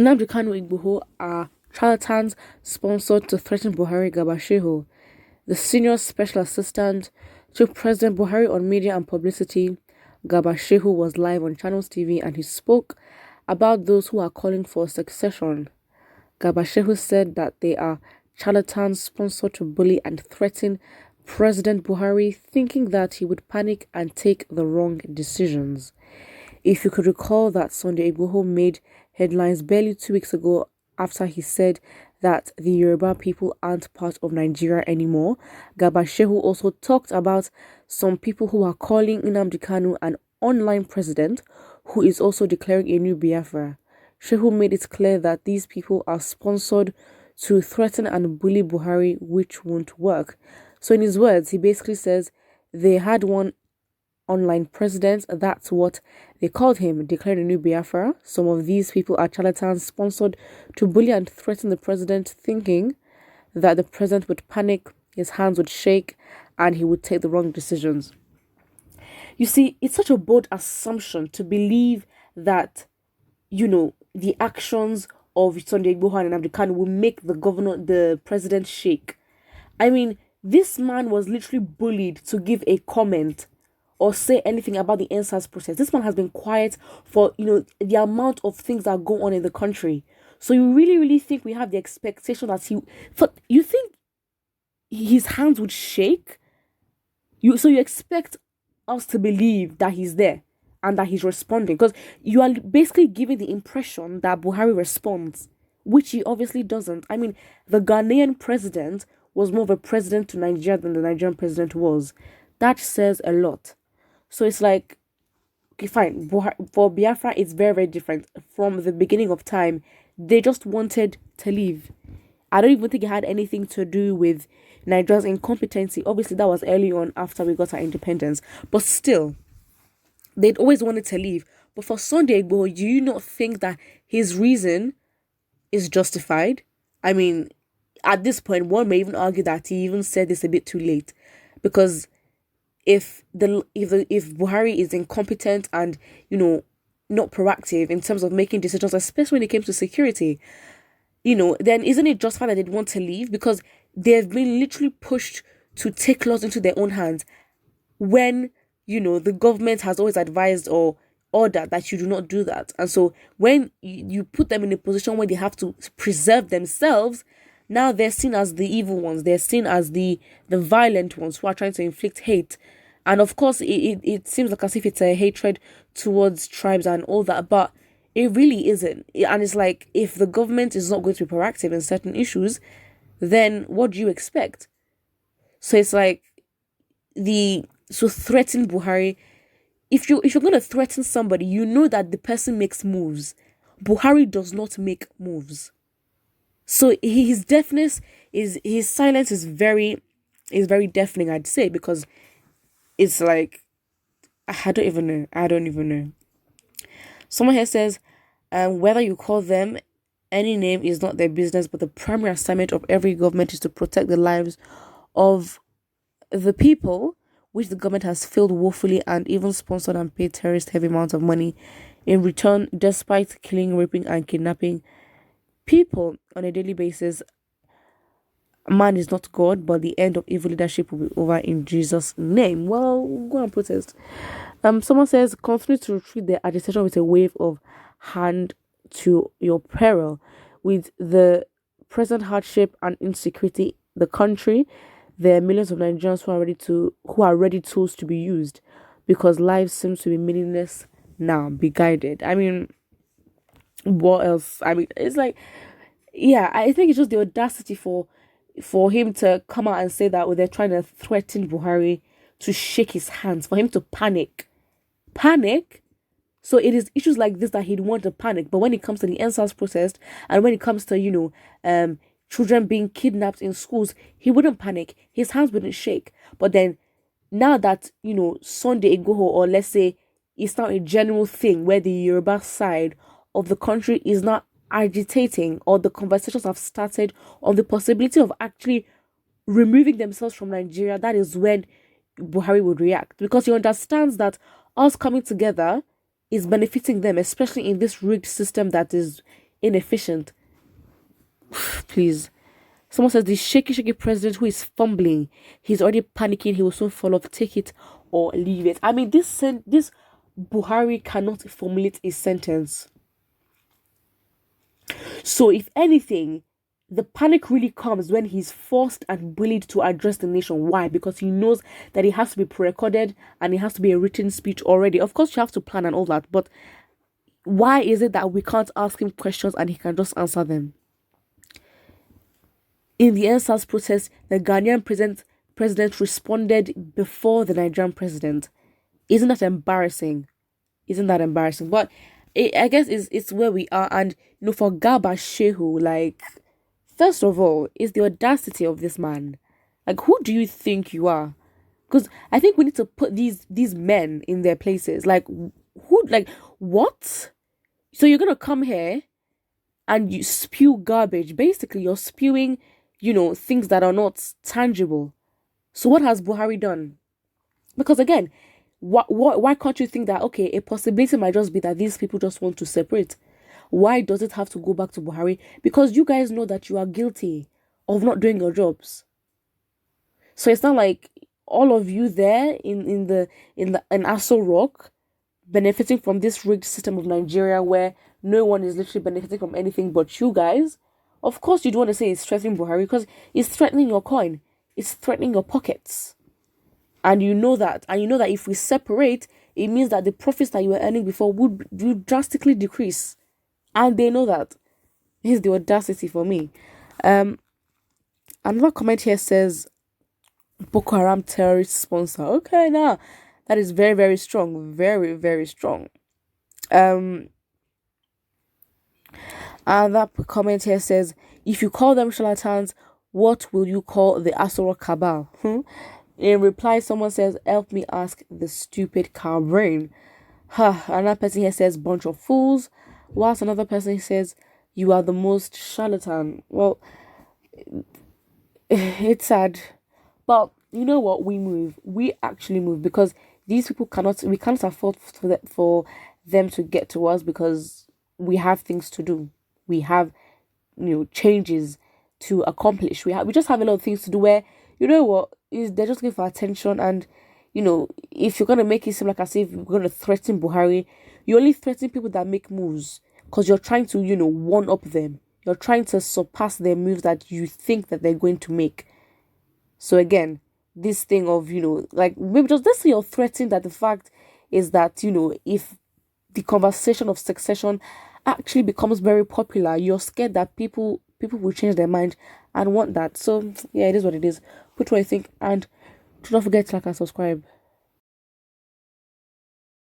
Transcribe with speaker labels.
Speaker 1: Nnamdi Kanu Igboho are charlatans sponsored to threaten Buhari Gabasheho. The senior special assistant to President Buhari on media and publicity, Gabasheho, was live on Channels TV and he spoke about those who are calling for succession. Gabasheho said that they are charlatans sponsored to bully and threaten President Buhari, thinking that he would panic and take the wrong decisions. If you could recall that Sunday Igboho made headlines barely 2 weeks ago after he said that the Yoruba people aren't part of Nigeria anymore, Gabasheho also talked about some people who are calling Nnamdi Kanu an online president who is also declaring a new Biafra. Shehu made it clear that these people are sponsored to threaten and bully Buhari, which won't work. So in his words, he basically says they had one online president, that's what they called him, declared a new Biafra. Some of these people are charlatans sponsored to bully and threaten the president, thinking that the president would panic, his hands would shake, and he would take the wrong decisions. You see, it's such a bold assumption to believe that, the actions of Sunday Igboho and Nnamdi Kanu will make the president shake. I mean, this man was literally bullied to give a comment or say anything about the Embarass process. This man has been quiet for, the amount of things that go on in the country. So you really, really think we have the expectation that you think his hands would shake? So you expect us to believe that he's there and that he's responding, because you are basically giving the impression that Buhari responds, which he obviously doesn't. I mean, the Ghanaian president was more of a president to Nigeria than the Nigerian president was. That says a lot. So it's like, okay, fine. For Biafra, it's very, very different. From the beginning of time, they just wanted to leave. I don't even think it had anything to do with Nigeria's incompetency. Obviously, that was early on after we got our independence. But still, they'd always wanted to leave. But for Sunday Igboho, do you not think that his reason is justified? I mean, at this point, one may even argue that he even said this a bit too late, because if Buhari is incompetent and not proactive in terms of making decisions, especially when it came to security, then isn't it justified that they'd want to leave? Because they've been literally pushed to take laws into their own hands when the government has always advised or ordered that you do not do that. And so when you put them in a position where they have to preserve themselves, now they're seen as the evil ones. They're seen as the violent ones who are trying to inflict hate. And of course, it seems like as if it's a hatred towards tribes and all that, but it really isn't. And it's like, if the government is not going to be proactive in certain issues, then what do you expect? So it's like, threaten Buhari. If you're going to threaten somebody, you know that the person makes moves. Buhari does not make moves. So his silence is very deafening, I'd say, because it's like, I don't even know. Someone here says, whether you call them any name is not their business, but the primary assignment of every government is to protect the lives of the people, which the government has failed woefully, and even sponsored and paid terrorists heavy amounts of money in return, despite killing, raping, and kidnapping people on a daily basis. Man is not God, but the end of evil leadership will be over in Jesus' name. Well, go and protest. Someone says, continue to treat the agitation with a wave of hand to your peril. With the present hardship and insecurity the country, there are millions of Nigerians who are ready tools to be used, because life seems to be meaningless now. Be guided. I mean, what else? I mean, it's like, yeah, I think it's just the audacity for him to come out and say that they're trying to threaten Buhari to shake his hands, for him to panic. So it is issues like this that he'd want to panic. But when it comes to the Embarass process, and when it comes to children being kidnapped in schools, he wouldn't panic. His hands wouldn't shake. But then now that Sunday Igboho, or let's say it's now a general thing where the Yoruba side of the country is not agitating, or the conversations have started on the possibility of actually removing themselves from Nigeria, that is when Buhari would react, because he understands that us coming together is benefiting them, especially in this rigged system that is inefficient. Please. Someone says the shaky president who is fumbling. He's already panicking. He will soon fall off. Take it or leave it. I mean, this Buhari cannot formulate a sentence. So, if anything, the panic really comes when he's forced and bullied to address the nation. Why? Because he knows that it has to be pre-recorded and it has to be a written speech already. Of course, you have to plan and all that, but why is it that we can't ask him questions and he can just answer them? In the NSAS protest, the Ghanaian president responded before the Nigerian president. Isn't that embarrassing? But I guess it's where we are. And for Garba Shehu, like, first of all, is the audacity of this man. Like, who do you think you are? Because I think we need to put these men in their places. Like, who? Like, what? So you're gonna come here and you spew garbage. Basically, you're spewing, things that are not tangible. So what has Buhari done? Because again, why can't you think that, okay, a possibility might just be that these people just want to separate? Why does it have to go back to Buhari? Because you guys know that you are guilty of not doing your jobs. So it's not like all of you there in Aso Rock benefiting from this rigged system of Nigeria where no one is literally benefiting from anything but you guys. Of course, you'd want to say it's threatening Buhari because it's threatening your coin. It's threatening your pockets. And you know that. And you know that if we separate, it means that the profits that you were earning before would drastically decrease. And they know that. Here's the audacity for me. Another comment here says, Boko Haram terrorist sponsor. Okay, now that is very, very strong. Very, very strong. And that comment here says, if you call them charlatans, what will you call the Asoro cabal? In reply, someone says, help me ask the stupid cow brain. Another person here says, bunch of fools. Whilst another person says, you are the most charlatan. Well, it's sad. But you know what? We move. We actually move because these people we can't afford for them to get to us because we have things to do. We have, changes to accomplish. We just have a lot of things to do where, you know what, they're just looking for attention. And, if you're going to make it seem like as if you're going to threaten Buhari, you only threaten people that make moves because you're trying to, one up them. You're trying to surpass their moves that you think that they're going to make. So again, this thing of, like maybe just let's say you're threatening that the fact is that, if the conversation of succession actually becomes very popular, you're scared that people will change their mind and want that. So yeah, it is what it is. Put what you think and do not forget to like and subscribe.